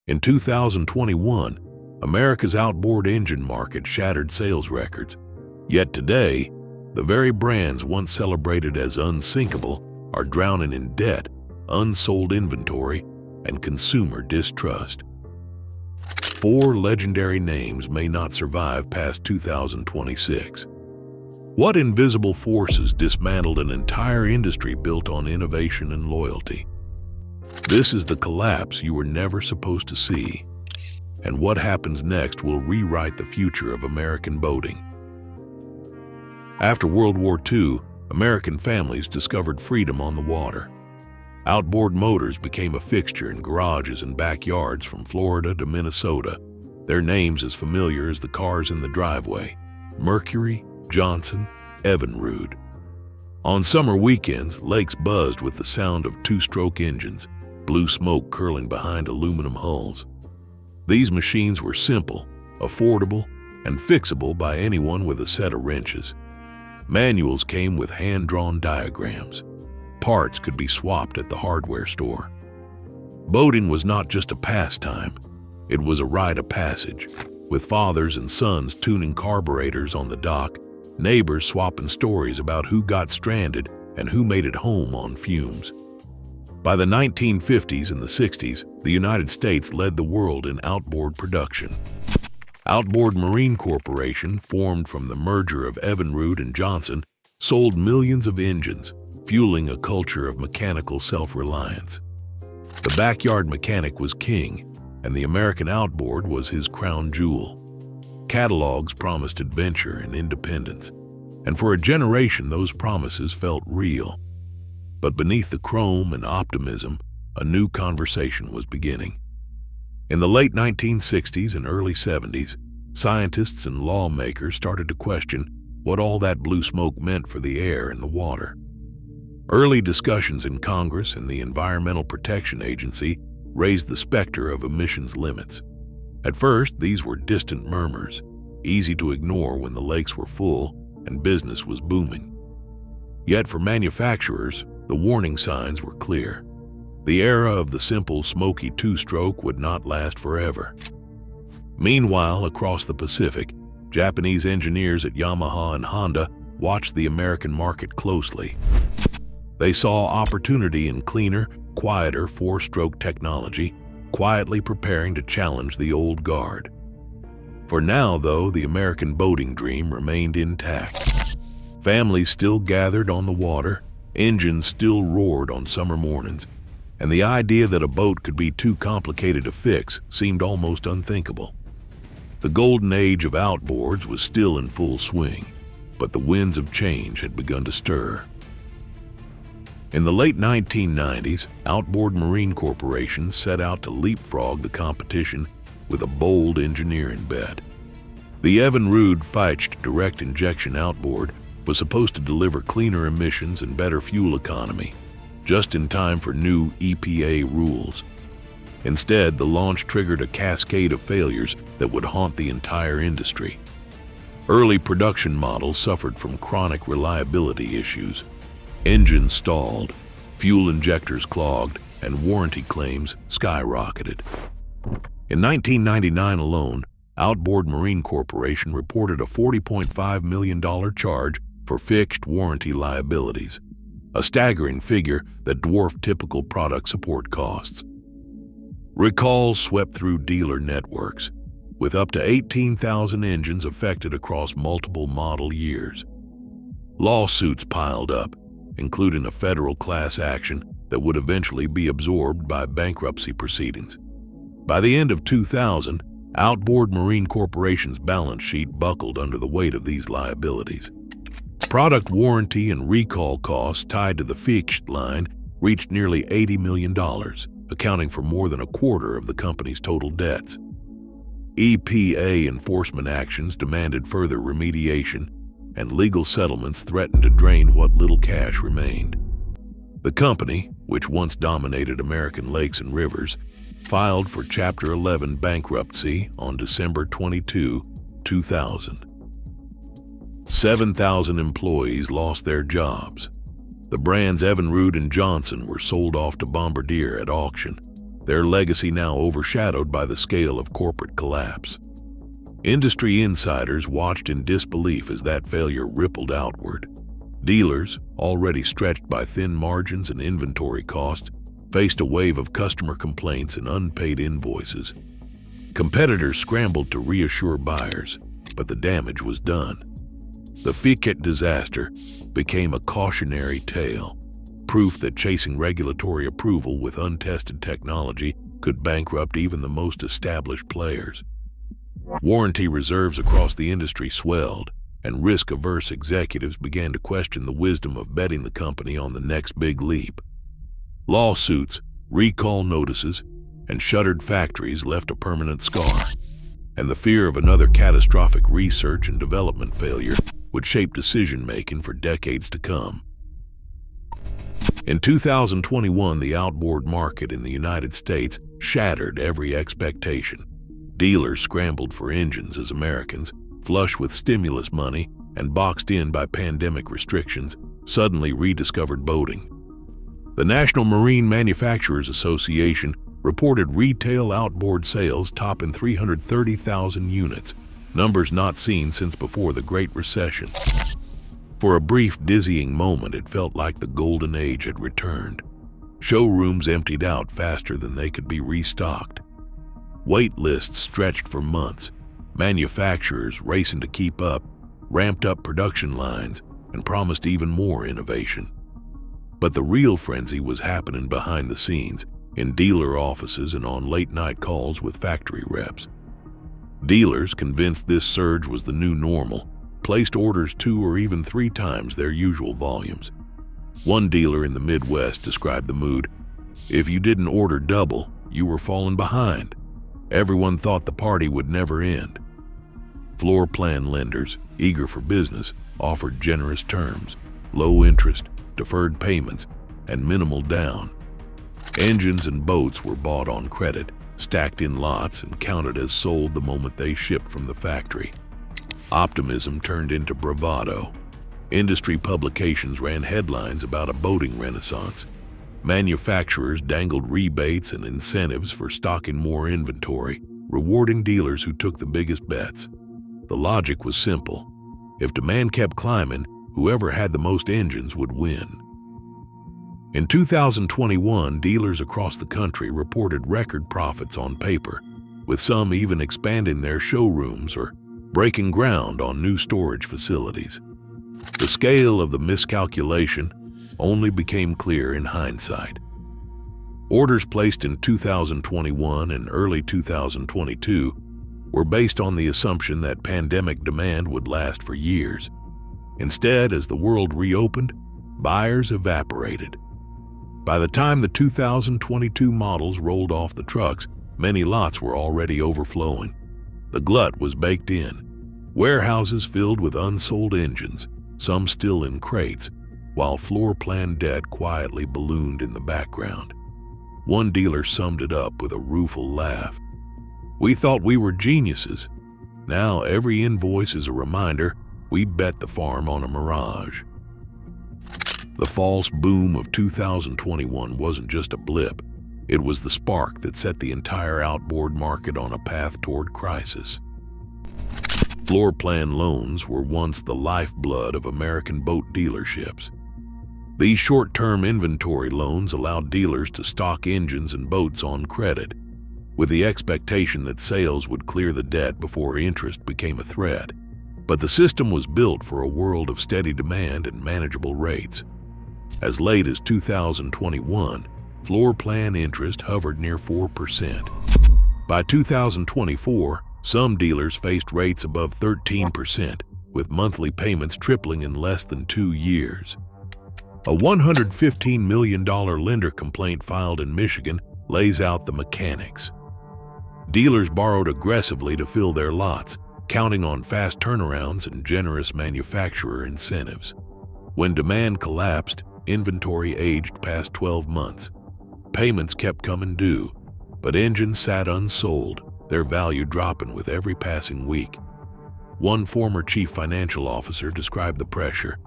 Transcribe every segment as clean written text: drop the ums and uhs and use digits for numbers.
In 2021, America's outboard engine market shattered sales records. Yet today, the very brands once celebrated as unsinkable are drowning in debt, unsold inventory, and consumer distrust. 4 legendary names may not survive past 2026. What invisible forces dismantled an entire industry built on innovation and loyalty? This is the collapse you were never supposed to see. And what happens next will rewrite the future of American boating. After World War II, American families discovered freedom on the water. Outboard motors became a fixture in garages and backyards from Florida to Minnesota, their names as familiar as the cars in the driveway: Mercury, Johnson, Evinrude. On summer weekends, lakes buzzed with the sound of two-stroke engines, blue smoke curling behind aluminum hulls. These machines were simple, affordable, and fixable by anyone with a set of wrenches. Manuals came with hand-drawn diagrams. Parts could be swapped at the hardware store. Boating was not just a pastime, it was a rite of passage, with fathers and sons tuning carburetors on the dock, neighbors swapping stories about who got stranded and who made it home on fumes. By the 1950s and the 60s, the United States led the world in outboard production. Outboard Marine Corporation, formed from the merger of Evinrude and Johnson, sold millions of engines, fueling a culture of mechanical self-reliance. The backyard mechanic was king, and the American outboard was his crown jewel. Catalogs promised adventure and independence, and for a generation those promises felt real. But beneath the chrome and optimism, a new conversation was beginning. In the late 1960s and early 70s, scientists and lawmakers started to question what all that blue smoke meant for the air and the water. Early discussions in Congress and the Environmental Protection Agency raised the specter of emissions limits. At first, these were distant murmurs, easy to ignore when the lakes were full and business was booming. Yet for manufacturers, the warning signs were clear. The era of the simple, smoky two-stroke would not last forever. Meanwhile, across the Pacific, Japanese engineers at Yamaha and Honda watched the American market closely. They saw opportunity in cleaner, quieter four-stroke technology, quietly preparing to challenge the old guard. For now, though, the American boating dream remained intact. Families still gathered on the water, engines still roared on summer mornings, and the idea that a boat could be too complicated to fix seemed almost unthinkable. The golden age of outboards was still in full swing, but the winds of change had begun to stir. In the late 1990s, Outboard Marine Corporation set out to leapfrog the competition with a bold engineering bet. The Evinrude Feitsch direct injection outboard was supposed to deliver cleaner emissions and better fuel economy, just in time for new EPA rules. Instead, the launch triggered a cascade of failures that would haunt the entire industry. Early production models suffered from chronic reliability issues. Engines stalled, fuel injectors clogged, and warranty claims skyrocketed. In 1999 alone, Outboard Marine Corporation reported a $40.5 million charge for fixed warranty liabilities, a staggering figure that dwarfed typical product support costs. Recalls swept through dealer networks, with up to 18,000 engines affected across multiple model years. Lawsuits piled up, including a federal class action that would eventually be absorbed by bankruptcy proceedings. By the end of 2000, Outboard Marine Corporation's balance sheet buckled under the weight of these liabilities. Product warranty and recall costs tied to the fixed line reached nearly $80 million, accounting for more than a quarter of the company's total debts. EPA enforcement actions demanded further remediation, and legal settlements threatened to drain what little cash remained. The company, which once dominated American lakes and rivers, filed for Chapter 11 bankruptcy on December 22, 2000. 7,000 employees lost their jobs. The brands Evinrude and Johnson were sold off to Bombardier at auction, their legacy now overshadowed by the scale of corporate collapse. Industry insiders watched in disbelief as that failure rippled outward. Dealers, already stretched by thin margins and inventory costs, faced a wave of customer complaints and unpaid invoices. Competitors scrambled to reassure buyers, but the damage was done. The Fiat disaster became a cautionary tale, proof that chasing regulatory approval with untested technology could bankrupt even the most established players. Warranty reserves across the industry swelled, and risk-averse executives began to question the wisdom of betting the company on the next big leap. Lawsuits, recall notices, and shuttered factories left a permanent scar, and the fear of another catastrophic research and development failure would shape decision-making for decades to come. In 2021, the outboard market in the United States shattered every expectation. Dealers scrambled for engines as Americans, flush with stimulus money and boxed in by pandemic restrictions, suddenly rediscovered boating. The National Marine Manufacturers Association reported retail outboard sales topping 330,000 units, numbers not seen since before the Great Recession. For a brief, dizzying moment, it felt like the golden age had returned. Showrooms emptied out faster than they could be restocked. Wait lists stretched for months. Manufacturers, racing to keep up, ramped up production lines and promised even more innovation. But the real frenzy was happening behind the scenes, in dealer offices and on late-night calls with factory reps. Dealers, convinced this surge was the new normal, placed orders 2 or even 3 times their usual volumes. One dealer in the Midwest described the mood: "If you didn't order double, you were falling behind." Everyone thought the party would never end. Floor plan lenders, eager for business, offered generous terms, low interest, deferred payments, and minimal down. Engines and boats were bought on credit, stacked in lots, and counted as sold the moment they shipped from the factory. Optimism turned into bravado. Industry publications ran headlines about a boating renaissance. Manufacturers dangled rebates and incentives for stocking more inventory, rewarding dealers who took the biggest bets. The logic was simple. If demand kept climbing, whoever had the most engines would win. In 2021, dealers across the country reported record profits on paper, with some even expanding their showrooms or breaking ground on new storage facilities. The scale of the miscalculation only became clear in hindsight. Orders placed in 2021 and early 2022 were based on the assumption that pandemic demand would last for years. Instead, as the world reopened, buyers evaporated. By the time the 2022 models rolled off the trucks, many lots were already overflowing. The glut was baked in. Warehouses filled with unsold engines, some still in crates, while floor plan debt quietly ballooned in the background. One dealer summed it up with a rueful laugh. "We thought we were geniuses. Now every invoice is a reminder we bet the farm on a mirage." The false boom of 2021 wasn't just a blip. It was the spark that set the entire outboard market on a path toward crisis. Floor plan loans were once the lifeblood of American boat dealerships. These short-term inventory loans allowed dealers to stock engines and boats on credit, with the expectation that sales would clear the debt before interest became a threat. But the system was built for a world of steady demand and manageable rates. As late as 2021, floor plan interest hovered near 4%. By 2024, some dealers faced rates above 13%, with monthly payments tripling in less than 2 years. A $115 million lender complaint filed in Michigan lays out the mechanics. Dealers borrowed aggressively to fill their lots, counting on fast turnarounds and generous manufacturer incentives. When demand collapsed, inventory aged past 12 months. Payments kept coming due, but engines sat unsold, their value dropping with every passing week. One former chief financial officer described the pressure.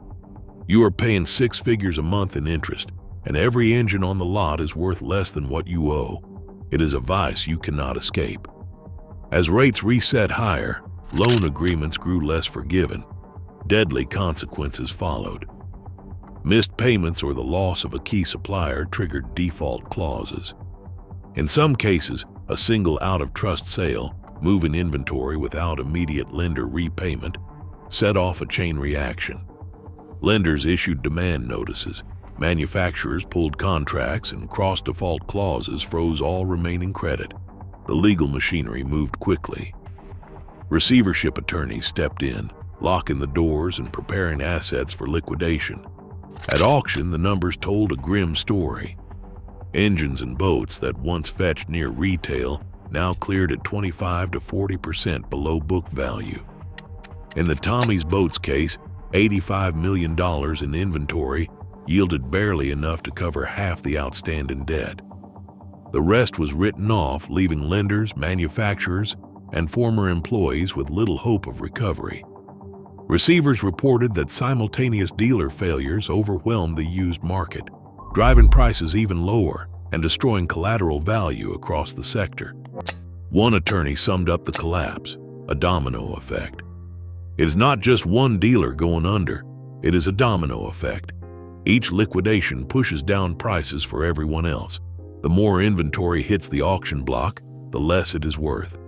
"You are paying 6 figures a month in interest, and every engine on the lot is worth less than what you owe. It is a vice you cannot escape. As rates reset higher, loan agreements grew less forgiving. Deadly consequences followed. Missed payments or the loss of a key supplier triggered default clauses. In some cases, a single out-of-trust sale, moving inventory without immediate lender repayment, set off a chain reaction. Lenders issued demand notices, manufacturers pulled contracts, and cross-default clauses froze all remaining credit. The legal machinery moved quickly. Receivership attorneys stepped in, locking the doors and preparing assets for liquidation. At auction, the numbers told a grim story. Engines and boats that once fetched near retail now cleared at 25 to 40% below book value. In the Tommy's Boats case, $85 million in inventory yielded barely enough to cover half the outstanding debt. The rest was written off, leaving lenders, manufacturers, and former employees with little hope of recovery. Receivers reported that simultaneous dealer failures overwhelmed the used market, driving prices even lower and destroying collateral value across the sector. One attorney summed up the collapse: a domino effect. It is not just one dealer going under, it is a domino effect. Each liquidation pushes down prices for everyone else. The more inventory hits the auction block, the less it is worth.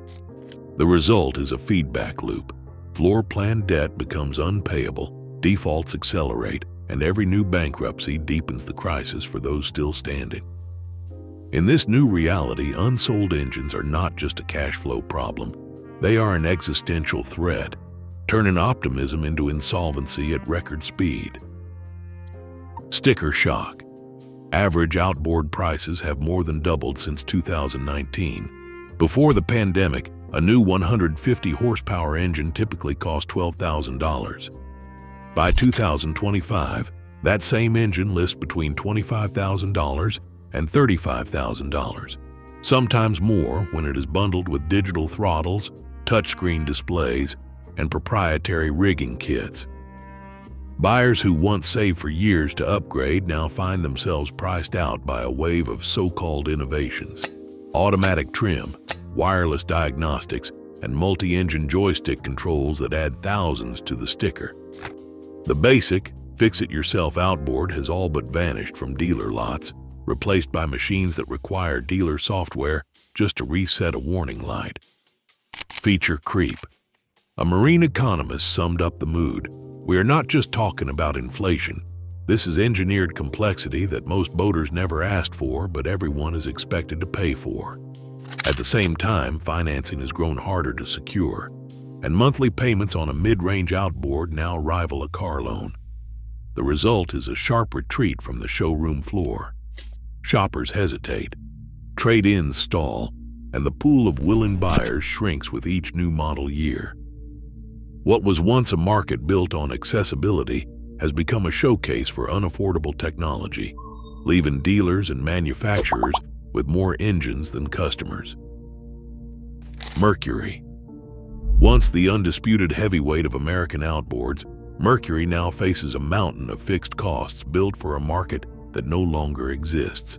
The result is a feedback loop. Floor plan debt becomes unpayable, defaults accelerate, and every new bankruptcy deepens the crisis for those still standing. In this new reality, unsold engines are not just a cash flow problem. They are an existential threat, turning optimism into insolvency at record speed. Sticker shock. Average outboard prices have more than doubled since 2019. Before the pandemic, a new 150 horsepower engine typically cost $12,000. By 2025, that same engine lists between $25,000 and $35,000, sometimes more when it is bundled with digital throttles, touchscreen displays, and proprietary rigging kits. Buyers who once saved for years to upgrade now find themselves priced out by a wave of so-called innovations. Automatic trim, wireless diagnostics, and multi-engine joystick controls that add thousands to the sticker. The basic, fix-it-yourself outboard has all but vanished from dealer lots, replaced by machines that require dealer software just to reset a warning light. Feature creep. A marine economist summed up the mood. We are not just talking about inflation. This is engineered complexity that most boaters never asked for, but everyone is expected to pay for. At the same time, financing has grown harder to secure, and monthly payments on a mid-range outboard now rival a car loan. The result is a sharp retreat from the showroom floor. Shoppers hesitate, trade-ins stall, and the pool of willing buyers shrinks with each new model year. What was once a market built on accessibility has become a showcase for unaffordable technology, leaving dealers and manufacturers with more engines than customers. Mercury. Once the undisputed heavyweight of American outboards, Mercury now faces a mountain of fixed costs built for a market that no longer exists.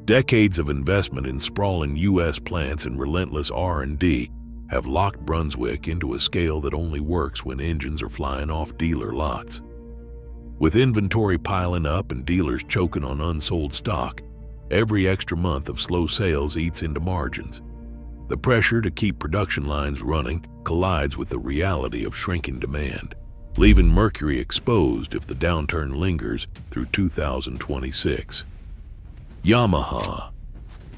Decades of investment in sprawling U.S. plants and relentless R&D have locked Brunswick into a scale that only works when engines are flying off dealer lots. With inventory piling up and dealers choking on unsold stock, every extra month of slow sales eats into margins. The pressure to keep production lines running collides with the reality of shrinking demand, leaving Mercury exposed if the downturn lingers through 2026. Yamaha.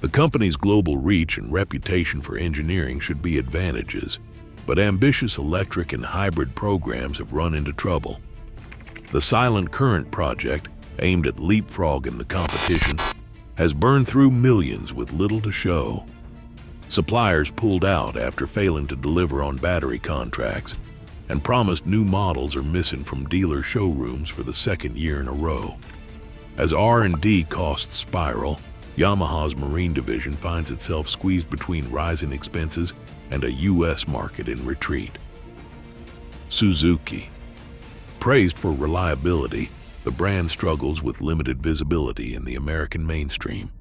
The company's global reach and reputation for engineering should be advantages, but ambitious electric and hybrid programs have run into trouble. The Silent Current project, aimed at leapfrogging the competition, has burned through millions with little to show. Suppliers pulled out after failing to deliver on battery contracts, and promised new models are missing from dealer showrooms for the second year in a row. As R&D costs spiral, Yamaha's marine division finds itself squeezed between rising expenses and a U.S. market in retreat. Suzuki. Praised for reliability, the brand struggles with limited visibility in the American mainstream.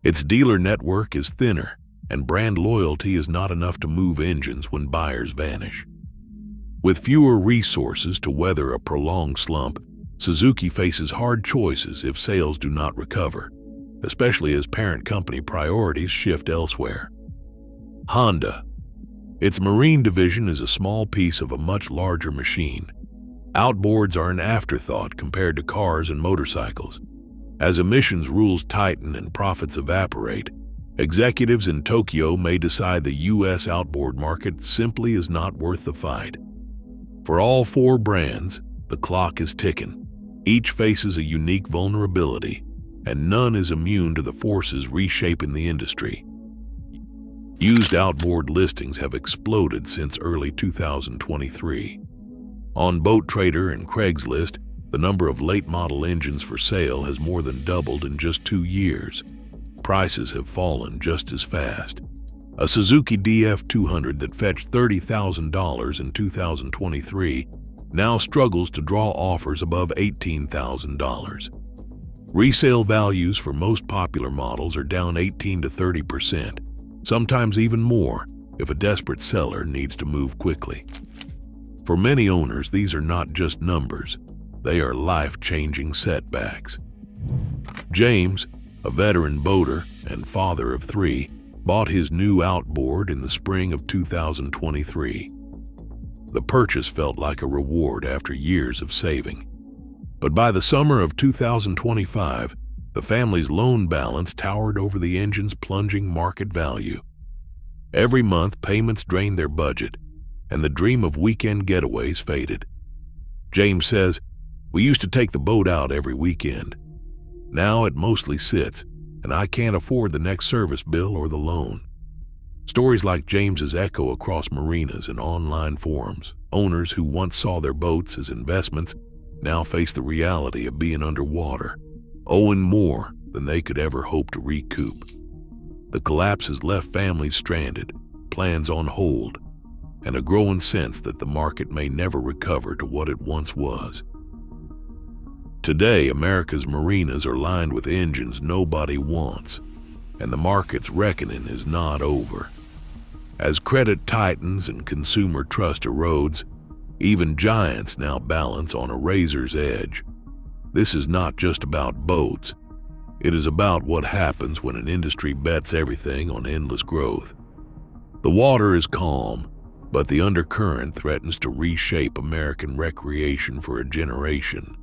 Its dealer network is thinner, and brand loyalty is not enough to move engines when buyers vanish. With fewer resources to weather a prolonged slump, Suzuki faces hard choices if sales do not recover, especially as parent company priorities shift elsewhere. Honda. Its marine division is a small piece of a much larger machine. Outboards are an afterthought compared to cars and motorcycles. As emissions rules tighten and profits evaporate, executives in Tokyo may decide the U.S. outboard market simply is not worth the fight. For all four brands, the clock is ticking. Each faces a unique vulnerability, and none is immune to the forces reshaping the industry. Used outboard listings have exploded since early 2023. On Boat Trader and Craigslist, the number of late-model engines for sale has more than doubled in just 2 years. Prices have fallen just as fast. A Suzuki DF200 that fetched $30,000 in 2023 now struggles to draw offers above $18,000. Resale values for most popular models are down 18 to 30%, sometimes even more if a desperate seller needs to move quickly. For many owners, these are not just numbers, they are life-changing setbacks. James, a veteran boater and father of 3, bought his new outboard in the spring of 2023. The purchase felt like a reward after years of saving. But by the summer of 2025, the family's loan balance towered over the engine's plunging market value. Every month, payments drained their budget, and the dream of weekend getaways faded. James says, "We used to take the boat out every weekend. Now it mostly sits, and I can't afford the next service bill or the loan." Stories like James's echo across marinas and online forums. Owners who once saw their boats as investments now face the reality of being underwater, owing more than they could ever hope to recoup. The collapse has left families stranded, plans on hold, and a growing sense that the market may never recover to what it once was. Today, America's marinas are lined with engines nobody wants, and the market's reckoning is not over. As credit tightens and consumer trust erodes, even giants now balance on a razor's edge. This is not just about boats. It is about what happens when an industry bets everything on endless growth. The water is calm, but the undercurrent threatens to reshape American recreation for a generation.